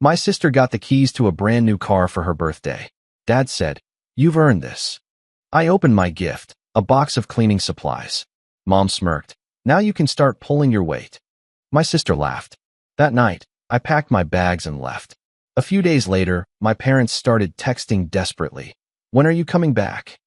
My sister got the keys to a brand new car for her birthday. Dad said, "You've earned this." I opened my gift, a box of cleaning supplies. Mom smirked. "Now you can start pulling your weight." My sister laughed. That night, I packed my bags and left. A few days later, my parents started texting desperately. "When are you coming back?"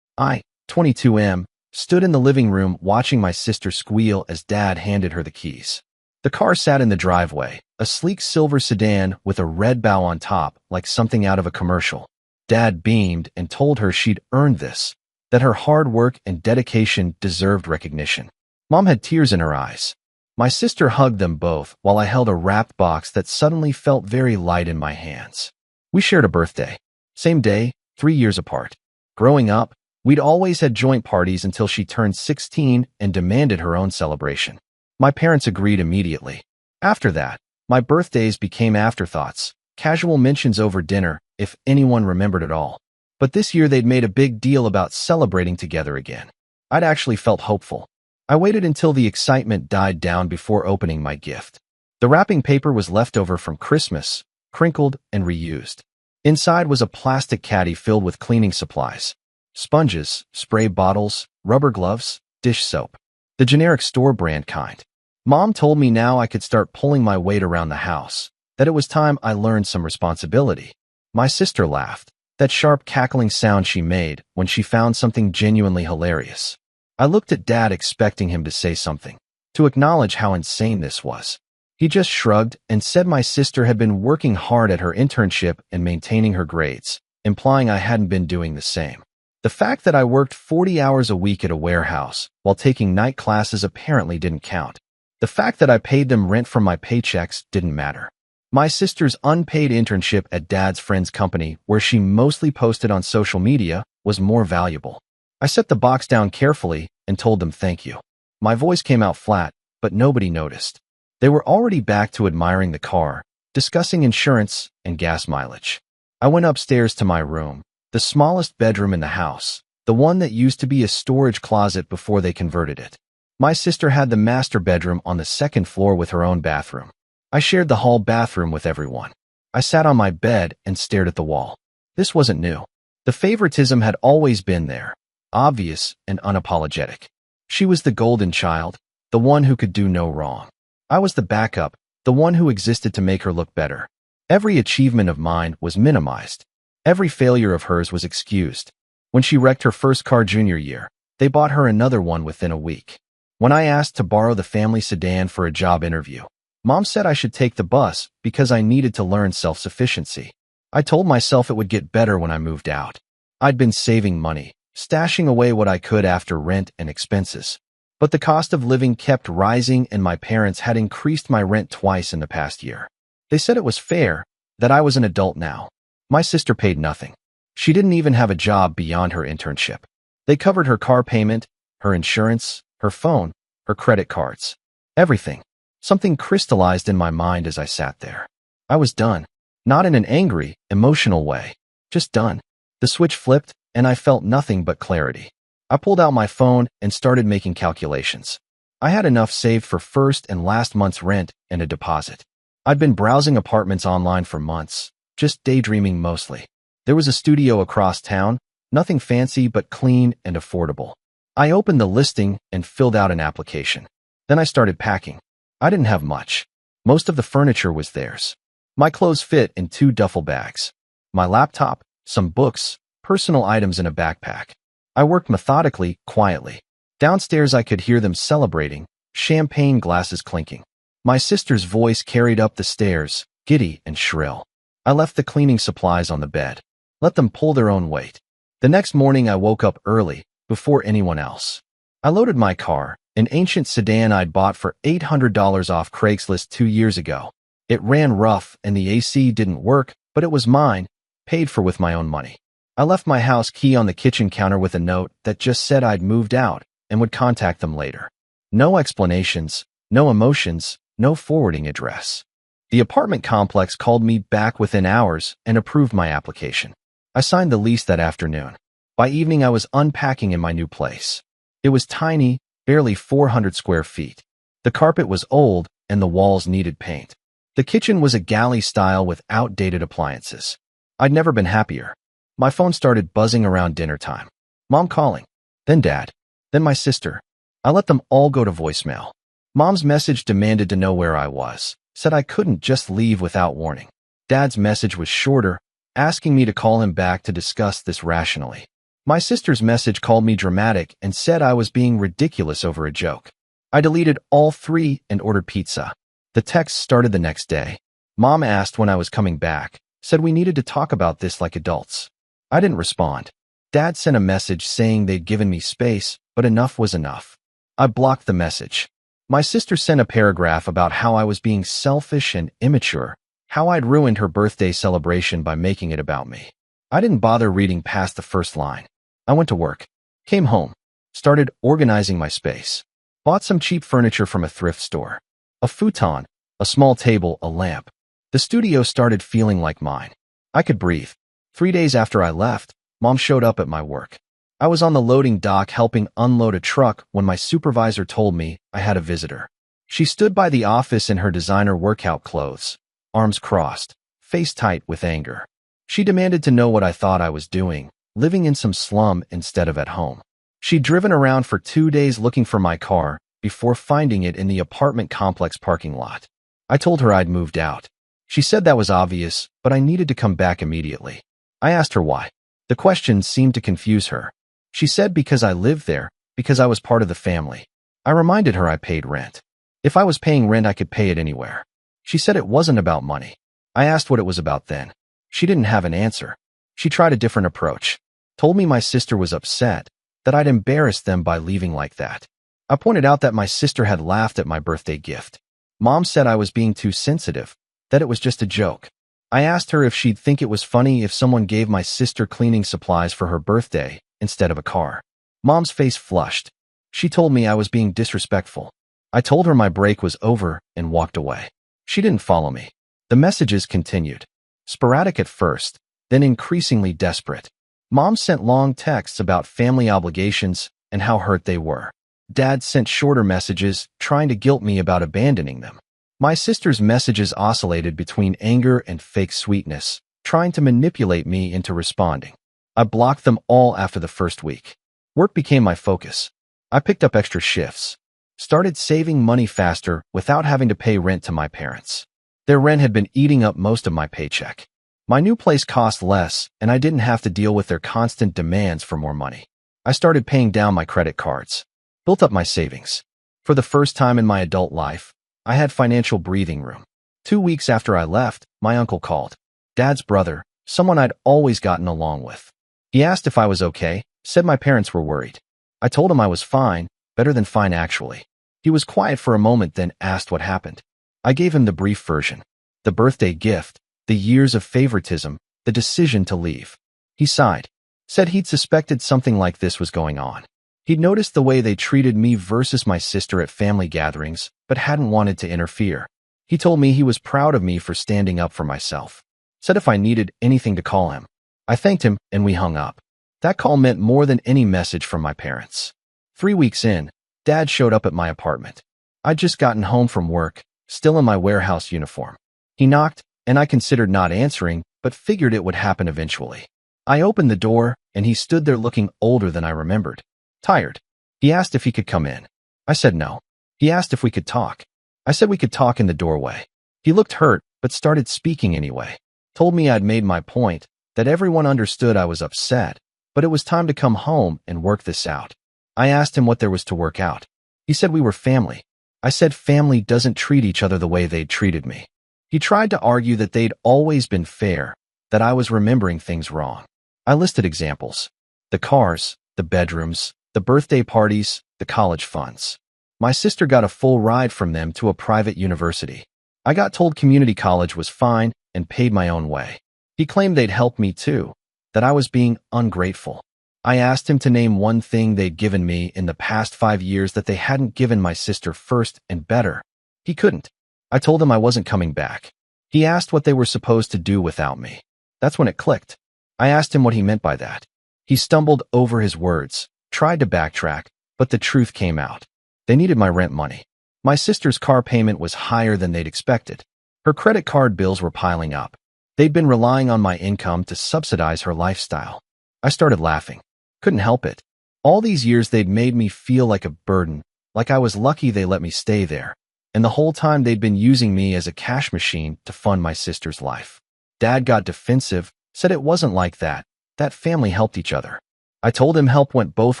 I, 22M, stood in the living room watching my sister squeal as Dad handed her the keys. The car sat in the driveway, a sleek silver sedan with a red bow on top, like something out of a commercial. Dad beamed and told her she'd earned this, that her hard work and dedication deserved recognition. Mom had tears in her eyes. My sister hugged them both while I held a wrapped box that suddenly felt very light in my hands. We shared a birthday. Same day, 3 years apart. Growing up, we'd always had joint parties until she turned 16 and demanded her own celebration. My parents agreed immediately. After that, my birthdays became afterthoughts, casual mentions over dinner, if anyone remembered at all. But this year they'd made a big deal about celebrating together again. I'd actually felt hopeful. I waited until the excitement died down before opening my gift. The wrapping paper was leftover from Christmas, crinkled and reused. Inside was a plastic caddy filled with cleaning supplies. Sponges, spray bottles, rubber gloves, dish soap. The generic store brand kind. Mom told me now I could start pulling my weight around the house, that it was time I learned some responsibility. My sister laughed, that sharp cackling sound she made when she found something genuinely hilarious. I looked at Dad expecting him to say something, to acknowledge how insane this was. He just shrugged and said my sister had been working hard at her internship and maintaining her grades, implying I hadn't been doing the same. The fact that I worked 40 hours a week at a warehouse while taking night classes apparently didn't count. The fact that I paid them rent from my paychecks didn't matter. My sister's unpaid internship at Dad's friend's company, where she mostly posted on social media, was more valuable. I set the box down carefully and told them thank you. My voice came out flat, but nobody noticed. They were already back to admiring the car, discussing insurance and gas mileage. I went upstairs to my room, the smallest bedroom in the house, the one that used to be a storage closet before they converted it. My sister had the master bedroom on the second floor with her own bathroom. I shared the hall bathroom with everyone. I sat on my bed and stared at the wall. This wasn't new. The favoritism had always been there, obvious and unapologetic. She was the golden child, the one who could do no wrong. I was the backup, the one who existed to make her look better. Every achievement of mine was minimized. Every failure of hers was excused. When she wrecked her first car junior year, they bought her another one within a week. When I asked to borrow the family sedan for a job interview, Mom said I should take the bus because I needed to learn self-sufficiency. I told myself it would get better when I moved out. I'd been saving money, stashing away what I could after rent and expenses. But the cost of living kept rising and my parents had increased my rent twice in the past year. They said it was fair, that I was an adult now. My sister paid nothing. She didn't even have a job beyond her internship. They covered her car payment, her insurance, her phone, her credit cards. Everything. Something crystallized in my mind as I sat there. I was done. Not in an angry, emotional way. Just done. The switch flipped, and I felt nothing but clarity. I pulled out my phone and started making calculations. I had enough saved for first and last month's rent and a deposit. I'd been browsing apartments online for months, just daydreaming mostly. There was a studio across town, nothing fancy but clean and affordable. I opened the listing and filled out an application. Then I started packing. I didn't have much. Most of the furniture was theirs. My clothes fit in 2 duffel bags. My laptop, some books, personal items in a backpack. I worked methodically, quietly. Downstairs I could hear them celebrating, champagne glasses clinking. My sister's voice carried up the stairs, giddy and shrill. I left the cleaning supplies on the bed. Let them pull their own weight. The next morning I woke up early, before anyone else. I loaded my car, an ancient sedan I'd bought for $800 off Craigslist 2 years ago. It ran rough and the AC didn't work, but it was mine, paid for with my own money. I left my house key on the kitchen counter with a note that just said I'd moved out and would contact them later. No explanations, no emotions, no forwarding address. The apartment complex called me back within hours and approved my application. I signed the lease that afternoon. By evening, I was unpacking in my new place. It was tiny, barely 400 square feet. The carpet was old and the walls needed paint. The kitchen was a galley style with outdated appliances. I'd never been happier. My phone started buzzing around dinner time. Mom calling, then Dad, then my sister. I let them all go to voicemail. Mom's message demanded to know where I was, said I couldn't just leave without warning. Dad's message was shorter, asking me to call him back to discuss this rationally. My sister's message called me dramatic and said I was being ridiculous over a joke. I deleted all three and ordered pizza. The text started the next day. Mom asked when I was coming back, said we needed to talk about this like adults. I didn't respond. Dad sent a message saying they'd given me space, but enough was enough. I blocked the message. My sister sent a paragraph about how I was being selfish and immature, how I'd ruined her birthday celebration by making it about me. I didn't bother reading past the first line. I went to work, came home, started organizing my space, bought some cheap furniture from a thrift store. A futon, a small table, a lamp. The studio started feeling like mine. I could breathe. 3 days after I left, Mom showed up at my work. I was on the loading dock helping unload a truck when my supervisor told me I had a visitor. She stood by the office in her designer workout clothes, arms crossed, face tight with anger. She demanded to know what I thought I was doing, living in some slum instead of at home. She'd driven around for 2 days looking for my car before finding it in the apartment complex parking lot. I told her I'd moved out. She said that was obvious, but I needed to come back immediately. I asked her why. The question seemed to confuse her. She said because I lived there, because I was part of the family. I reminded her I paid rent. If I was paying rent, I could pay it anywhere. She said it wasn't about money. I asked what it was about then. She didn't have an answer. She tried a different approach. Told me my sister was upset, that I'd embarrassed them by leaving like that. I pointed out that my sister had laughed at my birthday gift. Mom said I was being too sensitive, that it was just a joke. I asked her if she'd think it was funny if someone gave my sister cleaning supplies for her birthday instead of a car. Mom's face flushed. She told me I was being disrespectful. I told her my break was over and walked away. She didn't follow me. The messages continued. Sporadic at first, then increasingly desperate. Mom sent long texts about family obligations and how hurt they were. Dad sent shorter messages, trying to guilt me about abandoning them. My sister's messages oscillated between anger and fake sweetness, trying to manipulate me into responding. I blocked them all after the first week. Work became my focus. I picked up extra shifts, started saving money faster without having to pay rent to my parents. Their rent had been eating up most of my paycheck. My new place cost less, and I didn't have to deal with their constant demands for more money. I started paying down my credit cards, built up my savings. For the first time in my adult life, I had financial breathing room. 2 weeks after I left, my uncle called. Dad's brother, someone I'd always gotten along with. He asked if I was okay, said my parents were worried. I told him I was fine, better than fine actually. He was quiet for a moment, then asked what happened. I gave him the brief version. The birthday gift, the years of favoritism, the decision to leave. He sighed, said he'd suspected something like this was going on. He'd noticed the way they treated me versus my sister at family gatherings, but hadn't wanted to interfere. He told me he was proud of me for standing up for myself. Said if I needed anything to call him. I thanked him, and we hung up. That call meant more than any message from my parents. 3 weeks in, Dad showed up at my apartment. I'd just gotten home from work, still in my warehouse uniform. He knocked, and I considered not answering, but figured it would happen eventually. I opened the door, and he stood there looking older than I remembered. Tired. He asked if he could come in. I said no. He asked if we could talk. I said we could talk in the doorway. He looked hurt, but started speaking anyway. Told me I'd made my point, that everyone understood I was upset, but it was time to come home and work this out. I asked him what there was to work out. He said we were family. I said family doesn't treat each other the way they'd treated me. He tried to argue that they'd always been fair, that I was remembering things wrong. I listed examples. The cars, the bedrooms, the birthday parties, the college funds. My sister got a full ride from them to a private university. I got told community college was fine and paid my own way. He claimed they'd help me too, that I was being ungrateful. I asked him to name one thing they'd given me in the past 5 years that they hadn't given my sister first and better. He couldn't. I told him I wasn't coming back. He asked what they were supposed to do without me. That's when it clicked. I asked him what he meant by that. He stumbled over his words, tried to backtrack, but the truth came out. They needed my rent money. My sister's car payment was higher than they'd expected. Her credit card bills were piling up. They'd been relying on my income to subsidize her lifestyle. I started laughing. Couldn't help it. All these years they'd made me feel like a burden, like I was lucky they let me stay there. And the whole time they'd been using me as a cash machine to fund my sister's life. Dad got defensive, said it wasn't like that. That family helped each other. I told him help went both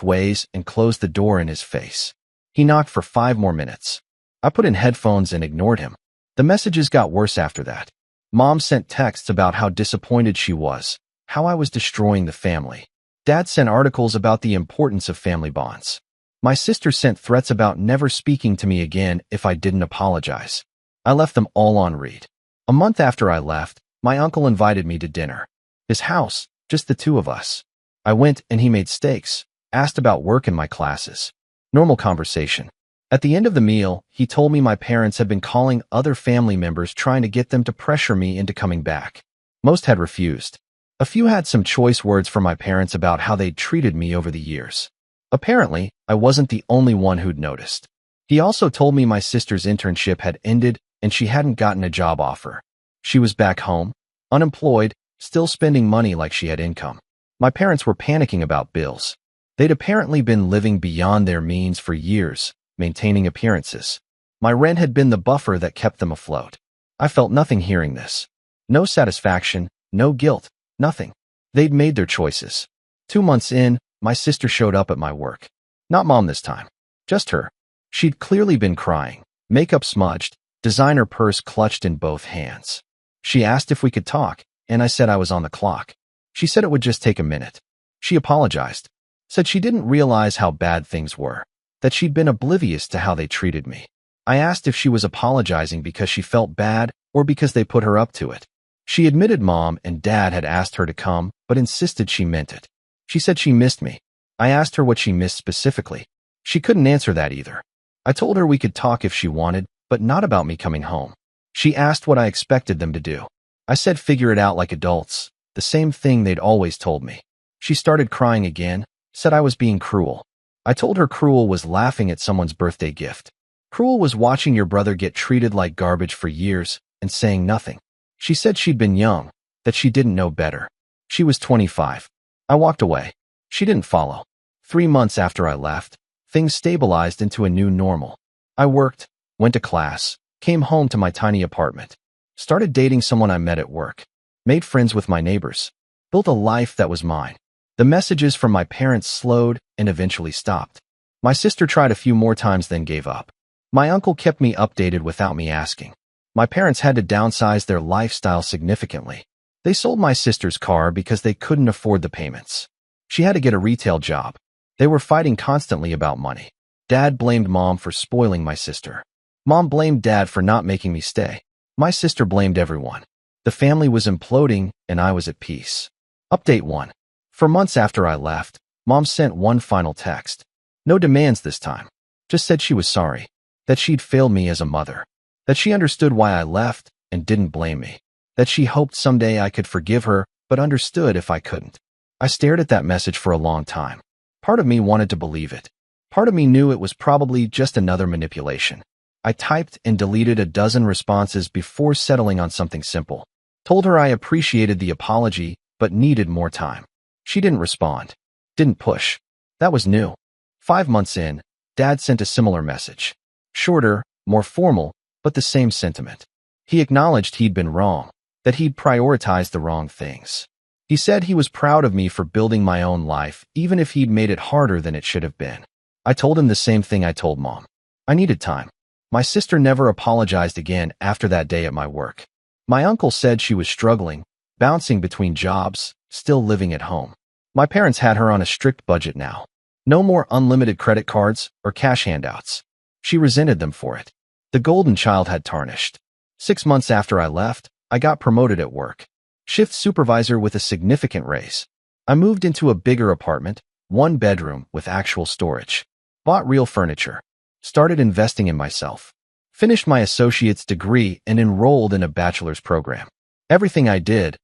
ways and closed the door in his face. He knocked for 5 more minutes. I put in headphones and ignored him. The messages got worse after that. Mom sent texts about how disappointed she was, how I was destroying the family. Dad sent articles about the importance of family bonds. My sister sent threats about never speaking to me again if I didn't apologize. I left them all on read. A month after I left, my uncle invited me to dinner. His house, just the two of us. I went and he made steaks, asked about work and my classes. Normal conversation. At the end of the meal, he told me my parents had been calling other family members trying to get them to pressure me into coming back. Most had refused. A few had some choice words from my parents about how they'd treated me over the years. Apparently, I wasn't the only one who'd noticed. He also told me my sister's internship had ended and she hadn't gotten a job offer. She was back home, unemployed, still spending money like she had income. My parents were panicking about bills. They'd apparently been living beyond their means for years, maintaining appearances. My rent had been the buffer that kept them afloat. I felt nothing hearing this. No satisfaction, no guilt, nothing. They'd made their choices. 2 months in, my sister showed up at my work. Not Mom this time. Just her. She'd clearly been crying, makeup smudged, designer purse clutched in both hands. She asked if we could talk, and I said I was on the clock. She said it would just take a minute. She apologized. Said she didn't realize how bad things were, that she'd been oblivious to how they treated me. I asked if she was apologizing because she felt bad or because they put her up to it. She admitted Mom and Dad had asked her to come, but insisted she meant it. She said she missed me. I asked her what she missed specifically. She couldn't answer that either. I told her we could talk if she wanted, but not about me coming home. She asked what I expected them to do. I said figure it out like adults, the same thing they'd always told me. She started crying again, said I was being cruel. I told her cruel was laughing at someone's birthday gift. Cruel was watching your brother get treated like garbage for years and saying nothing. She said she'd been young, that she didn't know better. She was 25. I walked away. She didn't follow. 3 months after I left, things stabilized into a new normal. I worked, went to class, came home to my tiny apartment, started dating someone I met at work, made friends with my neighbors, built a life that was mine. The messages from my parents slowed and eventually stopped. My sister tried a few more times then gave up. My uncle kept me updated without me asking. My parents had to downsize their lifestyle significantly. They sold my sister's car because they couldn't afford the payments. She had to get a retail job. They were fighting constantly about money. Dad blamed Mom for spoiling my sister. Mom blamed Dad for not making me stay. My sister blamed everyone. The family was imploding and I was at peace. Update 1. For months after I left, Mom sent one final text. No demands this time. Just said she was sorry. That she'd failed me as a mother. That she understood why I left and didn't blame me. That she hoped someday I could forgive her, but understood if I couldn't. I stared at that message for a long time. Part of me wanted to believe it. Part of me knew it was probably just another manipulation. I typed and deleted a dozen responses before settling on something simple. Told her I appreciated the apology, but needed more time. She didn't respond. Didn't push. That was new. 5 months in, Dad sent a similar message. Shorter, more formal, but the same sentiment. He acknowledged he'd been wrong, that he'd prioritized the wrong things. He said he was proud of me for building my own life, even if he'd made it harder than it should have been. I told him the same thing I told Mom. I needed time. My sister never apologized again after that day at my work. My uncle said she was struggling, bouncing between jobs, still living at home. My parents had her on a strict budget now. No more unlimited credit cards or cash handouts. She resented them for it. The golden child had tarnished. 6 months after I left, I got promoted at work. Shift supervisor with a significant raise. I moved into a bigger apartment, 1 bedroom with actual storage. Bought real furniture. Started investing in myself. Finished my associate's degree and enrolled in a bachelor's program. Everything I did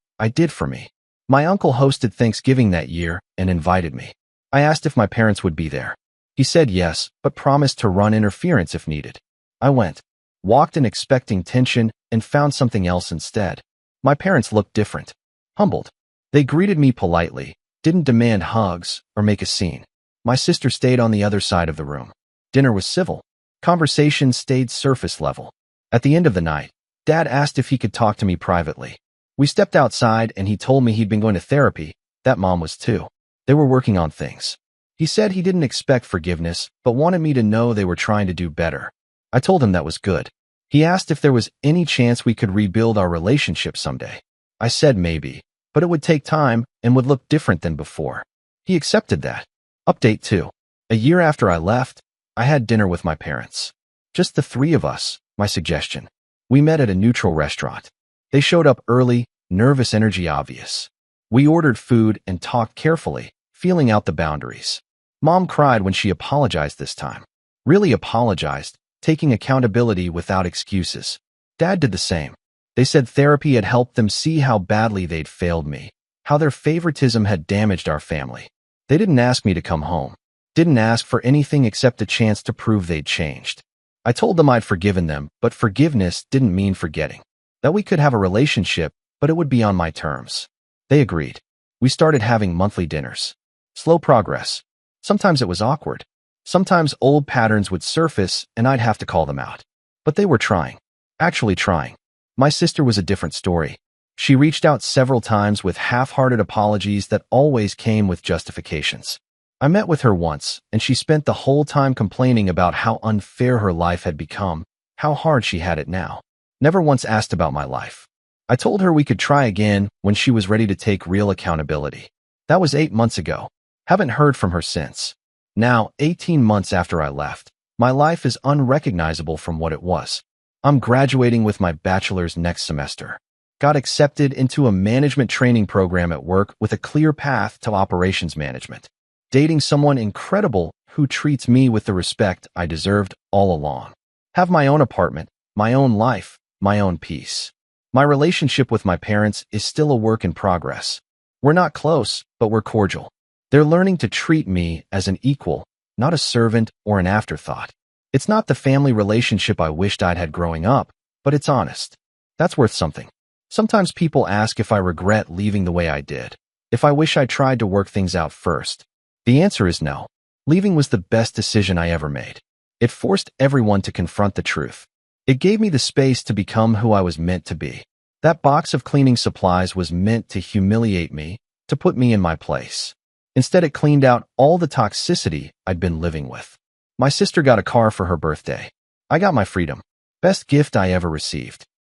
for me. My uncle hosted Thanksgiving that year and invited me. I asked if my parents would be there. He said yes, but promised to run interference if needed. I went. Walked in expecting tension and found something else instead. My parents looked different. Humbled. They greeted me politely, didn't demand hugs or make a scene. My sister stayed on the other side of the room. Dinner was civil. Conversation stayed surface level. At the end of the night, Dad asked if he could talk to me privately. We stepped outside and he told me he'd been going to therapy, that Mom was too. They were working on things. He said he didn't expect forgiveness, but wanted me to know they were trying to do better. I told him that was good. He asked if there was any chance we could rebuild our relationship someday. I said maybe, but it would take time and would look different than before. He accepted that. Update 2. A year after I left, I had dinner with my parents. Just the three of us, my suggestion. We met at a neutral restaurant. They showed up early, nervous energy obvious. We ordered food and talked carefully, feeling out the boundaries. Mom cried when she apologized this time. Really apologized, taking accountability without excuses. Dad did the same. They said therapy had helped them see how badly they'd failed me, how their favoritism had damaged our family. They didn't ask me to come home. Didn't ask for anything except a chance to prove they'd changed. I told them I'd forgiven them, but forgiveness didn't mean forgetting. That we could have a relationship, but it would be on my terms. They agreed. We started having monthly dinners. Slow progress. Sometimes it was awkward. Sometimes old patterns would surface and I'd have to call them out. But they were trying. Actually trying. My sister was a different story. She reached out several times with half-hearted apologies that always came with justifications. I met with her once, and she spent the whole time complaining about how unfair her life had become, how hard she had it now. Never once asked about my life. I told her we could try again when she was ready to take real accountability. That was 8 months ago. Haven't heard from her since. Now, 18 months after I left, my life is unrecognizable from what it was. I'm graduating with my bachelor's next semester. Got accepted into a management training program at work with a clear path to operations management. Dating someone incredible who treats me with the respect I deserved all along. Have my own apartment, my own life, my own peace. My relationship with my parents is still a work in progress. We're not close, but we're cordial. They're learning to treat me as an equal, not a servant or an afterthought. It's not the family relationship I wished I'd had growing up, but it's honest. That's worth something. Sometimes people ask if I regret leaving the way I did, if I wish I tried to work things out first. The answer is no. Leaving was the best decision I ever made. It forced everyone to confront the truth. It gave me the space to become who I was meant to be. That box of cleaning supplies was meant to humiliate me, to put me in my place. Instead, it cleaned out all the toxicity I'd been living with. My sister got a car for her birthday. I got my freedom. Best gift I ever received.